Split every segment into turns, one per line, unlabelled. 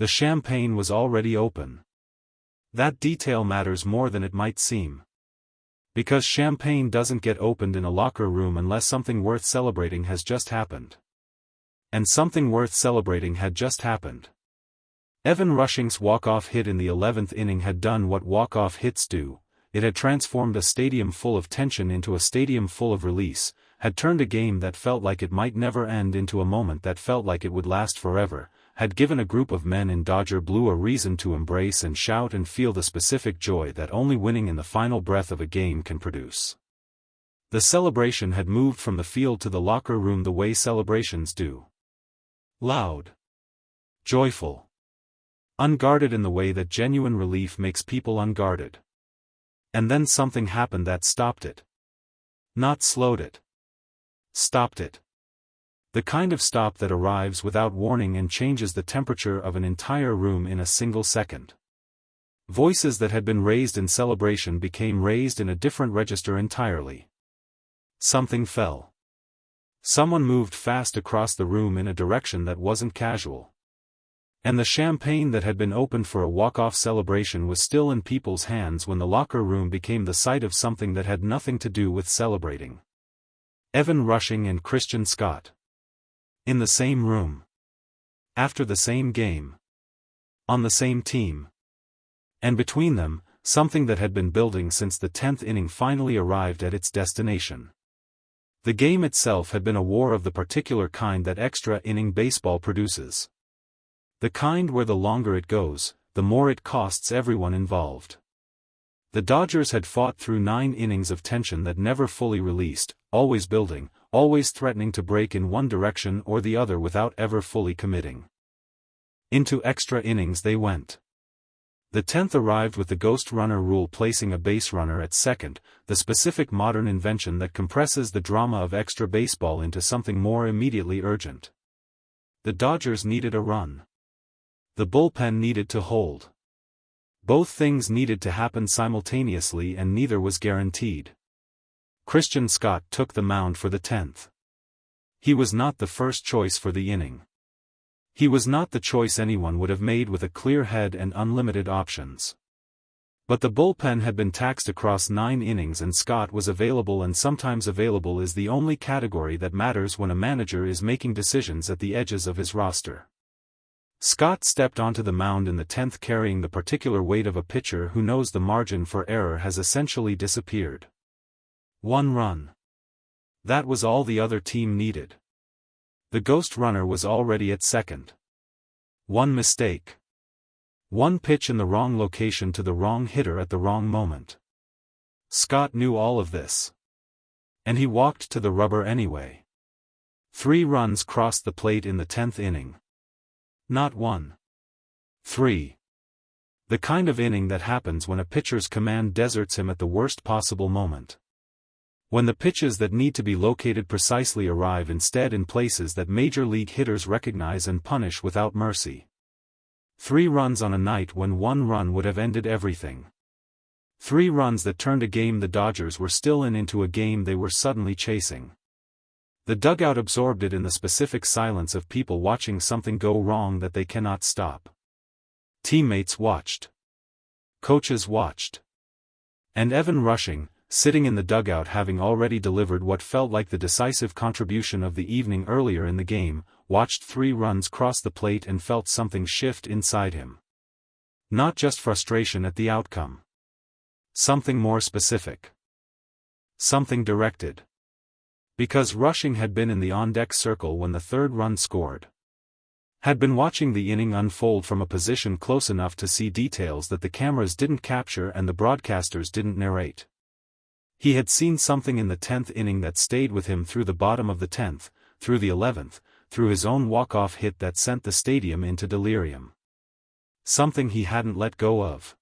The champagne was already open. That detail matters more than it might seem. Because champagne doesn't get opened in a locker room unless something worth celebrating has just happened. And something worth celebrating had just happened. Evan Rushing's walk-off hit in the 11th inning had done what walk-off hits do. It had transformed a stadium full of tension into a stadium full of release, had turned a game that felt like it might never end into a moment that felt like it would last forever, had given a group of men in Dodger blue a reason to embrace and shout and feel the specific joy that only winning in the final breath of a game can produce. The celebration had moved from the field to the locker room the way celebrations do. Loud. Joyful. Unguarded in the way that genuine relief makes people unguarded. And then something happened that stopped it. Not slowed it. Stopped it. The kind of stop that arrives without warning and changes the temperature of an entire room in a single second. Voices that had been raised in celebration became raised in a different register entirely. Something fell. Someone moved fast across the room in a direction that wasn't casual. And the champagne that had been opened for a walk-off celebration was still in people's hands when the locker room became the site of something that had nothing to do with celebrating. Evan Rushing and Christian Scott. In the same room. After the same game. On the same team. And between them, something that had been building since the 10th inning finally arrived at its destination. The game itself had been a war of the particular kind that extra inning baseball produces. The kind where the longer it goes, the more it costs everyone involved. The Dodgers had fought through 9 innings of tension that never fully released, always building, always threatening to break in one direction or the other without ever fully committing. Into extra innings they went. The 10th arrived with the ghost runner rule, placing a base runner at second, the specific modern invention that compresses the drama of extra baseball into something more immediately urgent. The Dodgers needed a run. The bullpen needed to hold. Both things needed to happen simultaneously and neither was guaranteed. Christian Scott took the mound for the 10th. He was not the first choice for the inning. He was not the choice anyone would have made with a clear head and unlimited options. But the bullpen had been taxed across 9 innings and Scott was available, and sometimes available is the only category that matters when a manager is making decisions at the edges of his roster. Scott stepped onto the mound in the 10th carrying the particular weight of a pitcher who knows the margin for error has essentially disappeared. 1 run. That was all the other team needed. The ghost runner was already at second. 1 mistake. 1 pitch in the wrong location to the wrong hitter at the wrong moment. Scott knew all of this. And he walked to the rubber anyway. 3 runs crossed the plate in the 10th inning. Not 1. 3. The kind of inning that happens when a pitcher's command deserts him at the worst possible moment. When the pitches that need to be located precisely arrive instead in places that major league hitters recognize and punish without mercy. 3 runs on a night when 1 run would have ended everything. 3 runs that turned a game the Dodgers were still in into a game they were suddenly chasing. The dugout absorbed it in the specific silence of people watching something go wrong that they cannot stop. Teammates watched. Coaches watched. And Evan Rushing, sitting in the dugout having already delivered what felt like the decisive contribution of the evening earlier in the game, watched 3 runs cross the plate and felt something shift inside him. Not just frustration at the outcome. Something more specific. Something directed. Because Rushing had been in the on-deck circle when the 3rd run scored. Had been watching the inning unfold from a position close enough to see details that the cameras didn't capture and the broadcasters didn't narrate. He had seen something in the 10th inning that stayed with him through the bottom of the 10th, through the 11th, through his own walk-off hit that sent the stadium into delirium. Something he hadn't let go of.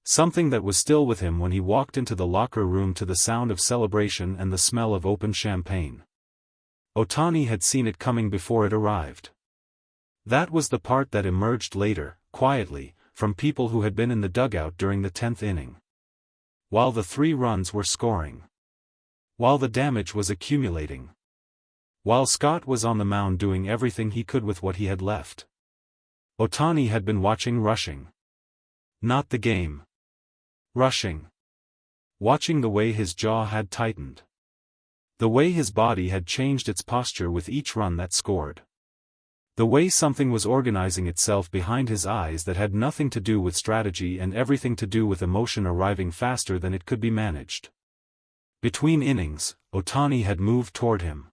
Something that was still with him when he walked into the locker room to the sound of celebration and the smell of open champagne. Otani had seen it coming before it arrived. That was the part that emerged later, quietly, from people who had been in the dugout during the 10th inning. While the 3 runs were scoring. While the damage was accumulating. While Scott was on the mound doing everything he could with what he had left. Otani had been watching rushing. Not the game. Rushing. Watching the way his jaw had tightened. The way his body had changed its posture with each run that scored. The way something was organizing itself behind his eyes that had nothing to do with strategy and everything to do with emotion arriving faster than it could be managed. Between innings, Otani had moved toward him.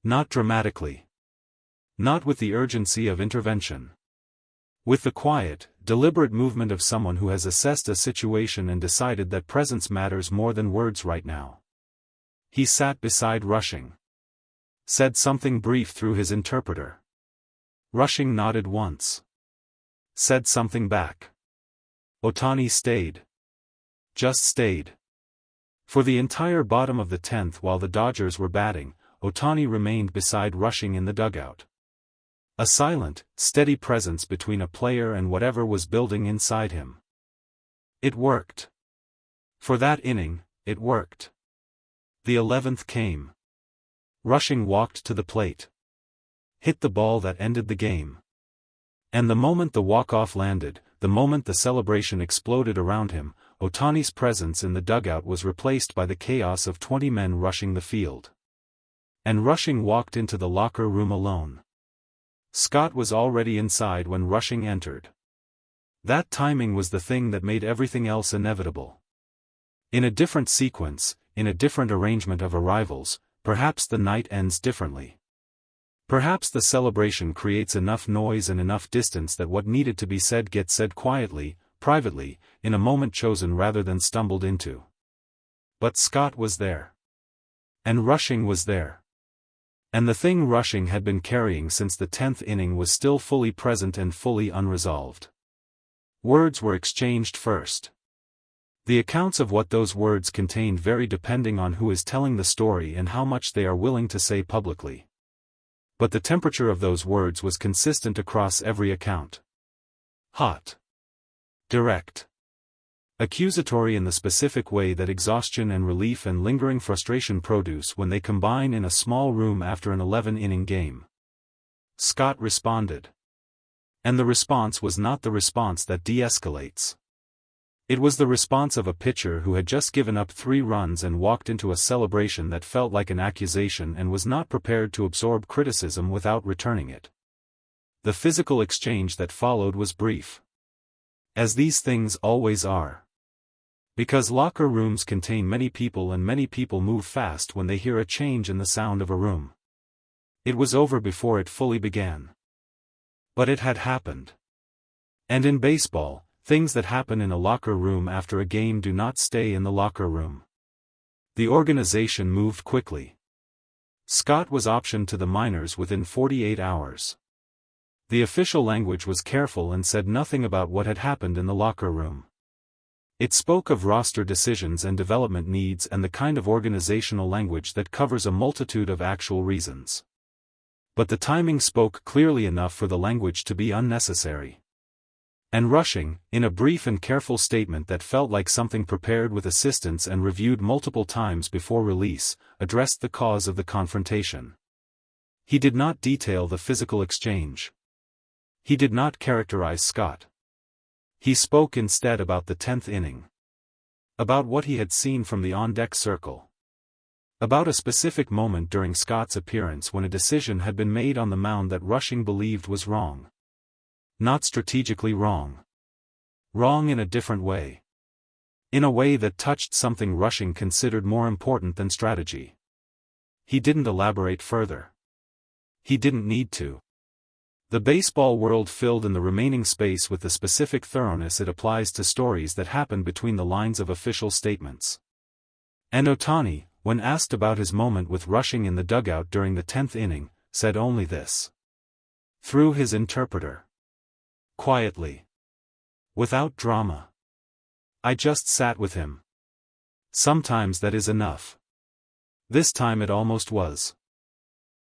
Not dramatically. Not with the urgency of intervention. With the quiet, deliberate movement of someone who has assessed a situation and decided that presence matters more than words right now. He sat beside Rushing. Said something brief through his interpreter. Rushing nodded once. Said something back. Otani stayed. Just stayed. For the entire bottom of the 10th while the Dodgers were batting, Otani remained beside Rushing in the dugout. A silent, steady presence between a player and whatever was building inside him. It worked. For that inning, it worked. The 11th came. Rushing walked to the plate. Hit the ball that ended the game. And the moment the walk-off landed, the moment the celebration exploded around him, Otani's presence in the dugout was replaced by the chaos of 20 men rushing the field. And Rushing walked into the locker room alone. Scott was already inside when Rushing entered. That timing was the thing that made everything else inevitable. In a different sequence, in a different arrangement of arrivals, perhaps the night ends differently. Perhaps the celebration creates enough noise and enough distance that what needed to be said gets said quietly, privately, in a moment chosen rather than stumbled into. But Scott was there. And Rushing was there. And the thing Rushing had been carrying since the 10th inning was still fully present and fully unresolved. Words were exchanged first. The accounts of what those words contained vary depending on who is telling the story and how much they are willing to say publicly. But the temperature of those words was consistent across every account. Hot. Direct. Accusatory in the specific way that exhaustion and relief and lingering frustration produce when they combine in a small room after an 11-inning game. Scott responded. And the response was not the response that de-escalates. It was the response of a pitcher who had just given up 3 runs and walked into a celebration that felt like an accusation and was not prepared to absorb criticism without returning it. The physical exchange that followed was brief. As these things always are. Because locker rooms contain many people and many people move fast when they hear a change in the sound of a room. It was over before it fully began. But it had happened. And in baseball, things that happen in a locker room after a game do not stay in the locker room. The organization moved quickly. Scott was optioned to the minors within 48 hours. The official language was careful and said nothing about what had happened in the locker room. It spoke of roster decisions and development needs and the kind of organizational language that covers a multitude of actual reasons. But the timing spoke clearly enough for the language to be unnecessary. And Rushing, in a brief and careful statement that felt like something prepared with assistance and reviewed multiple times before release, addressed the cause of the confrontation. He did not detail the physical exchange. He did not characterize Scott. He spoke instead about the 10th inning. About what he had seen from the on-deck circle. About a specific moment during Scott's appearance when a decision had been made on the mound that Rushing believed was wrong. Not strategically wrong. Wrong in a different way. In a way that touched something Rushing considered more important than strategy. He didn't elaborate further. He didn't need to. The baseball world filled in the remaining space with the specific thoroughness it applies to stories that happen between the lines of official statements. And Otani, when asked about his moment with Rushing in the dugout during the 10th inning, said only this. Through his interpreter. Quietly. Without drama. I just sat with him. Sometimes that is enough. This time it almost was.